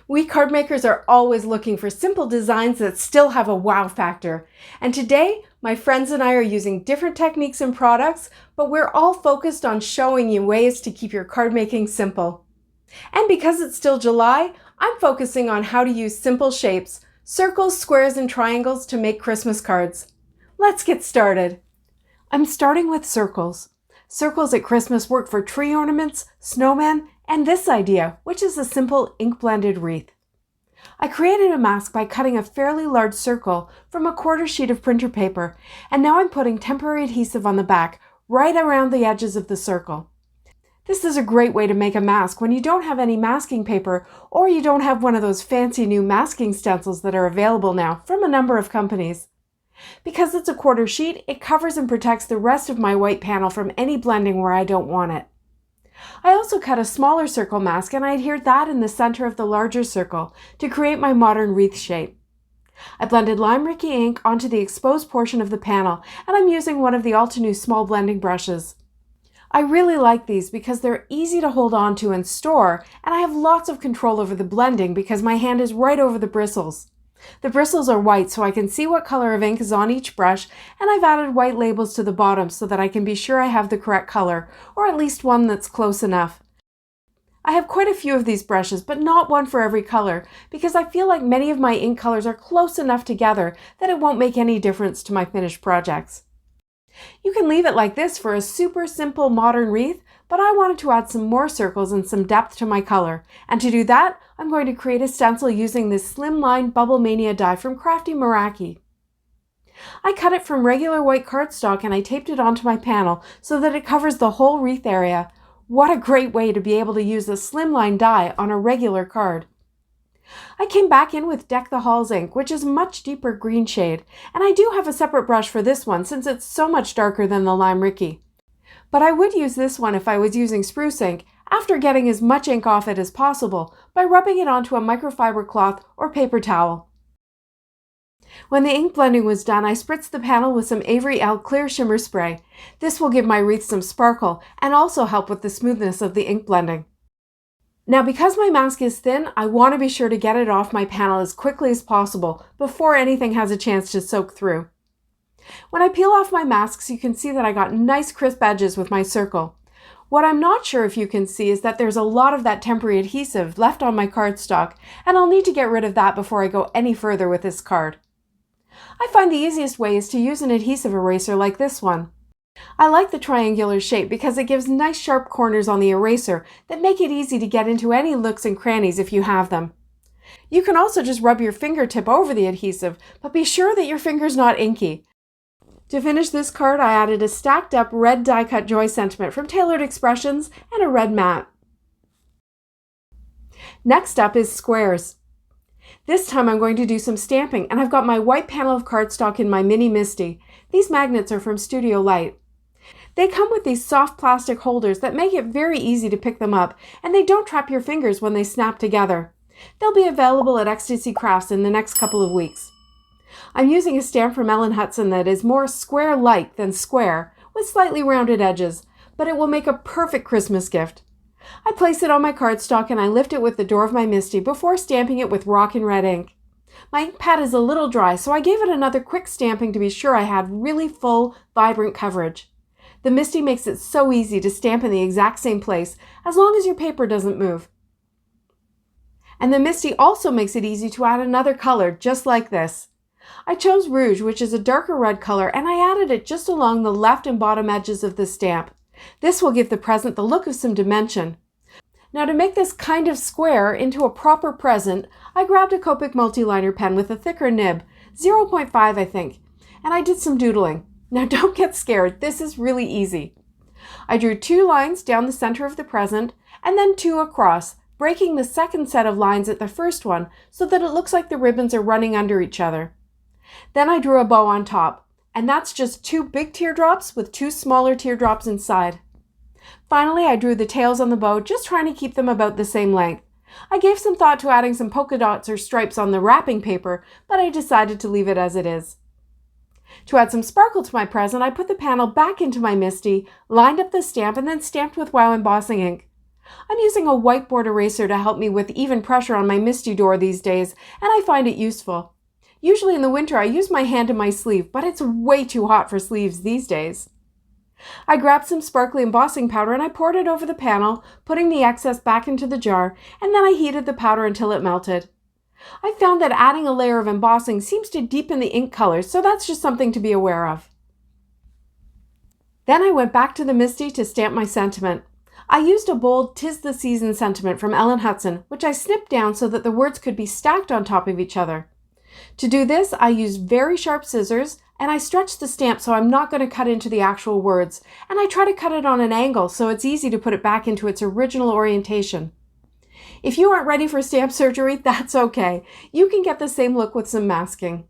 We card makers are always looking for simple designs that still have a wow factor. And today, my friends and I are using different techniques and products, but we're all focused on showing you ways to keep your card making simple. And because it's still July, I'm focusing on how to use simple shapes, circles, squares, and triangles to make Christmas cards. Let's get started. I'm starting with circles. Circles at Christmas work for tree ornaments, snowmen, and this idea, which is a simple ink-blended wreath. I created a mask by cutting a fairly large circle from a quarter sheet of printer paper, and now I'm putting temporary adhesive on the back right around the edges of the circle. This is a great way to make a mask when you don't have any masking paper or you don't have one of those fancy new masking stencils that are available now from a number of companies. Because it's a quarter sheet, it covers and protects the rest of my white panel from any blending where I don't want it. I also cut a smaller circle mask and I adhered that in the center of the larger circle to create my modern wreath shape. I blended Meraki ink onto the exposed portion of the panel, and I'm using one of the Altenew small blending brushes. I really like these because they're easy to hold on to and store, and I have lots of control over the blending because my hand is right over the bristles. The bristles are white so I can see what color of ink is on each brush, and I've added white labels to the bottom so that I can be sure I have the correct color, or at least one that's close enough. I have quite a few of these brushes, but not one for every color, because I feel like many of my ink colors are close enough together that it won't make any difference to my finished projects. You can leave it like this for a super simple modern wreath, but I wanted to add some more circles and some depth to my color, and to do that, I'm going to create a stencil using this Slimline Bubble Mania die from Crafty Meraki. I cut it from regular white cardstock and I taped it onto my panel so that it covers the whole wreath area. What a great way to be able to use a Slimline die on a regular card. I came back in with Deck the Halls ink, which is a much deeper green shade, and I do have a separate brush for this one since it's so much darker than the Meraki. But I would use this one if I was using spruce ink after getting as much ink off it as possible by rubbing it onto a microfiber cloth or paper towel. When the ink blending was done, I spritzed the panel with some Avery Elle Clear Shimmer Spray. This will give my wreath some sparkle and also help with the smoothness of the ink blending. Now, because my mask is thin, I want to be sure to get it off my panel as quickly as possible before anything has a chance to soak through. When I peel off my masks, you can see that I got nice crisp edges with my circle. What I'm not sure if you can see is that there's a lot of that temporary adhesive left on my cardstock, and I'll need to get rid of that before I go any further with this card. I find the easiest way is to use an adhesive eraser like this one. I like the triangular shape because it gives nice sharp corners on the eraser that make it easy to get into any nooks and crannies if you have them. You can also just rub your fingertip over the adhesive, but be sure that your finger's not inky. To finish this card, I added a stacked up red die cut Joy Sentiment from Tailored Expressions and a red mat. Next up is squares. This time I'm going to do some stamping, and I've got my white panel of cardstock in my Mini Misty. These magnets are from Studio Light. They come with these soft plastic holders that make it very easy to pick them up, and they don't trap your fingers when they snap together. They'll be available at Ecstasy Crafts in the next couple of weeks. I'm using a stamp from Hutson that is more square-like than square, with slightly rounded edges, but it will make a perfect Christmas gift. I place it on my cardstock and I lift it with the door of my Misty before stamping it with Rockin' Red ink. My ink pad is a little dry, so I gave it another quick stamping to be sure I had really full, vibrant coverage. The Misty makes it so easy to stamp in the exact same place, as long as your paper doesn't move. And the Misty also makes it easy to add another color, just like this. I chose Rouge, which is a darker red color, and I added it just along the left and bottom edges of the stamp. This will give the present the look of some dimension. Now, to make this kind of square into a proper present, I grabbed a Copic multiliner pen with a thicker nib, 0.5 I think, and I did some doodling. Now don't get scared, this is really easy. I drew 2 lines down the center of the present, and then 2 across, breaking the second set of lines at the first one so that it looks like the ribbons are running under each other. Then I drew a bow on top, and that's just 2 big teardrops with 2 smaller teardrops inside. Finally, I drew the tails on the bow, just trying to keep them about the same length. I gave some thought to adding some polka dots or stripes on the wrapping paper, but I decided to leave it as it is. To add some sparkle to my present, I put the panel back into my Misty, lined up the stamp, and then stamped with Wow embossing ink. I'm using a whiteboard eraser to help me with even pressure on my misty door these days, and I find it useful. Usually in the winter I use my hand in my sleeve, but it's way too hot for sleeves these days. I grabbed some sparkly embossing powder and I poured it over the panel, putting the excess back into the jar, and then I heated the powder until it melted. I found that adding a layer of embossing seems to deepen the ink colors, so that's just something to be aware of. Then I went back to the Misty to stamp my sentiment. I used a bold "'Tis the Season" sentiment from Hutson, which I snipped down so that the words could be stacked on top of each other. To do this, I used very sharp scissors, and I stretched the stamp so I'm not going to cut into the actual words, and I try to cut it on an angle so it's easy to put it back into its original orientation. If you aren't ready for stamp surgery, that's okay. You can get the same look with some masking.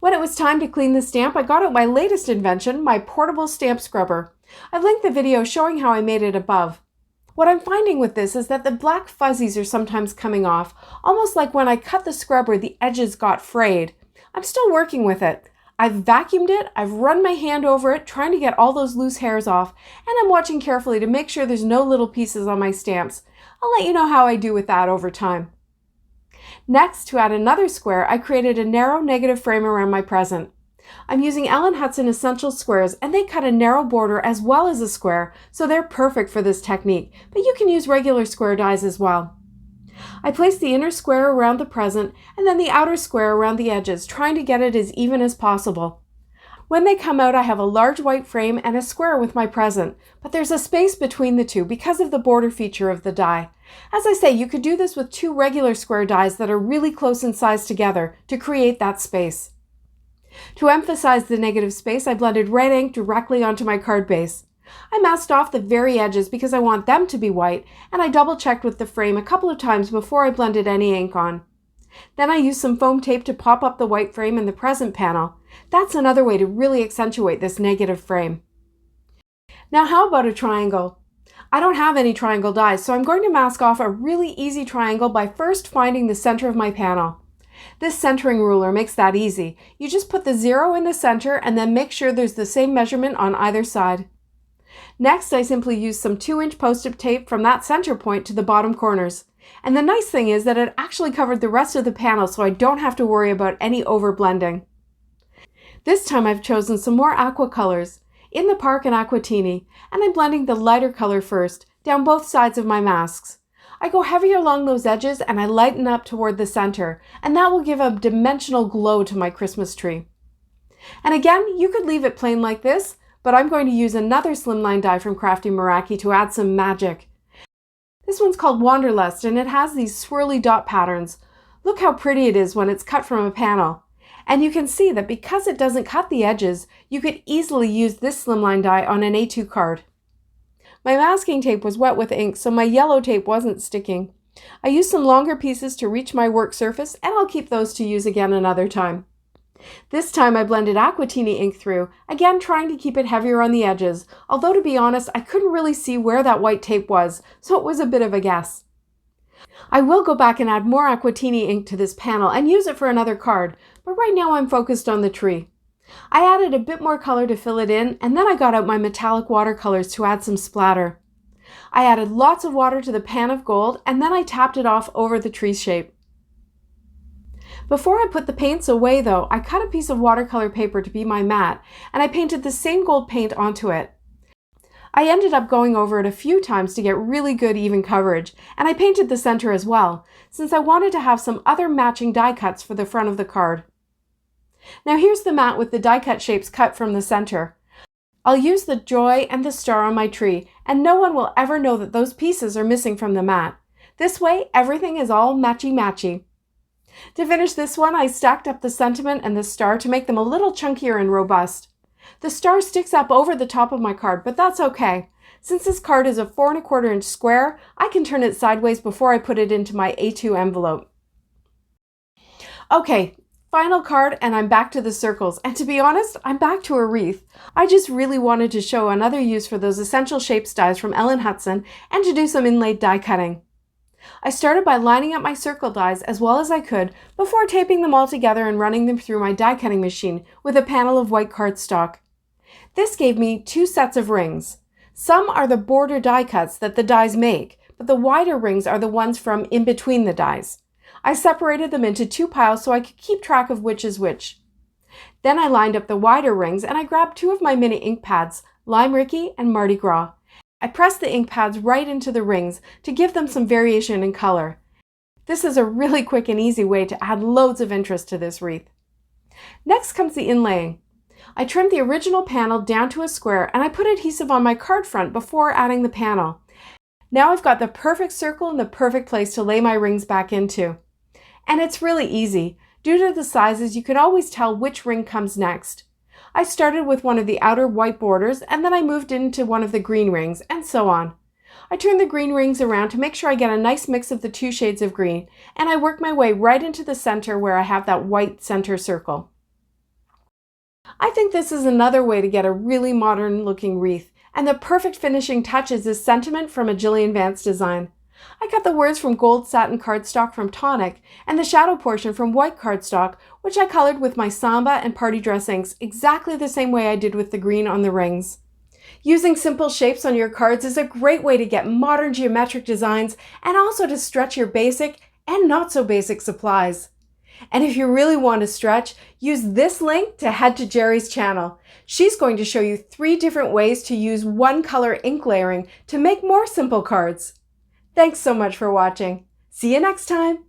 When it was time to clean the stamp, I got out my latest invention, my portable stamp scrubber. I've linked the video showing how I made it above. What I'm finding with this is that the black fuzzies are sometimes coming off, almost like when I cut the scrubber, the edges got frayed. I'm still working with it. I've vacuumed it, I've run my hand over it, trying to get all those loose hairs off, and I'm watching carefully to make sure there's no little pieces on my stamps. I'll let you know how I do with that over time. Next, to add another square, I created a narrow negative frame around my present. I'm using Hutson Essential Squares, and they cut a narrow border as well as a square, so they're perfect for this technique, but you can use regular square dies as well. I placed the inner square around the present and then the outer square around the edges, trying to get it as even as possible. When they come out, I have a large white frame and a square with my present, but there's a space between the two because of the border feature of the die. As I say, you could do this with two regular square dies that are really close in size together to create that space. To emphasize the negative space, I blended red ink directly onto my card base. I masked off the very edges because I want them to be white, and I double-checked with the frame a couple of times before I blended any ink on. Then I used some foam tape to pop up the white frame in the present panel. That's another way to really accentuate this negative frame. Now how about a triangle? I don't have any triangle dies, so I'm going to mask off a really easy triangle by first finding the center of my panel. This centering ruler makes that easy. You just put the 0 in the center and then make sure there's the same measurement on either side. Next, I simply use some 2-inch post-it tape from that center point to the bottom corners. And the nice thing is that it actually covered the rest of the panel, so I don't have to worry about any over-blending. This time I've chosen some more aqua colors, In the Park and Aquatini, and I'm blending the lighter color first, down both sides of my masks. I go heavier along those edges and I lighten up toward the center, and that will give a dimensional glow to my Christmas tree. And again, you could leave it plain like this, but I'm going to use another Slimline die from Crafty Meraki to add some magic. This one's called Wanderlust, and it has these swirly dot patterns. Look how pretty it is when it's cut from a panel. And you can see that because it doesn't cut the edges, you could easily use this Slimline die on an A2 card. My masking tape was wet with ink, so my yellow tape wasn't sticking. I used some longer pieces to reach my work surface, and I'll keep those to use again another time. This time I blended Aquatini ink through, again trying to keep it heavier on the edges, although to be honest, I couldn't really see where that white tape was, so it was a bit of a guess. I will go back and add more Aquatini ink to this panel and use it for another card, but right now I'm focused on the tree. I added a bit more color to fill it in, and then I got out my metallic watercolors to add some splatter. I added lots of water to the pan of gold, and then I tapped it off over the tree shape. Before I put the paints away though, I cut a piece of watercolor paper to be my mat, and I painted the same gold paint onto it. I ended up going over it a few times to get really good even coverage, and I painted the center as well, since I wanted to have some other matching die cuts for the front of the card. Now here's the mat with the die cut shapes cut from the center. I'll use the joy and the star on my tree, and no one will ever know that those pieces are missing from the mat. This way, everything is all matchy-matchy. To finish this one, I stacked up the sentiment and the star to make them a little chunkier and robust. The star sticks up over the top of my card, but that's okay. Since this card is a 4 1/4 inch square, I can turn it sideways before I put it into my A2 envelope. Okay, final card, and I'm back to the circles. And to be honest, I'm back to a wreath. I just really wanted to show another use for those essential shapes dies from Hutson and to do some inlaid die cutting. I started by lining up my circle dies as well as I could before taping them all together and running them through my die cutting machine with a panel of white cardstock. This gave me 2 sets of rings. Some are the border die cuts that the dies make, but the wider rings are the ones from in between the dies. I separated them into 2 piles so I could keep track of which is which. Then I lined up the wider rings and I grabbed 2 of my mini ink pads, Limericky and Mardi Gras. I pressed the ink pads right into the rings to give them some variation in color. This is a really quick and easy way to add loads of interest to this wreath. Next comes the inlaying. I trimmed the original panel down to a square and I put adhesive on my card front before adding the panel. Now I've got the perfect circle and the perfect place to lay my rings back into. And it's really easy. Due to the sizes, you can always tell which ring comes next. I started with one of the outer white borders and then I moved into one of the green rings and so on. I turned the green rings around to make sure I get a nice mix of the 2 shades of green, and I worked my way right into the center where I have that white center circle. I think this is another way to get a really modern looking wreath, and the perfect finishing touch is this sentiment from a Jillian Vance design. I got the words from gold satin cardstock from Tonic and the shadow portion from white cardstock, which I colored with my Samba and party dress inks exactly the same way I did with the green on the rings. Using simple shapes on your cards is a great way to get modern geometric designs and also to stretch your basic and not so basic supplies. And if you really want to stretch, use this link to head to Jerry's channel. She's going to show you 3 different ways to use one color ink layering to make more simple cards. Thanks so much for watching. See you next time.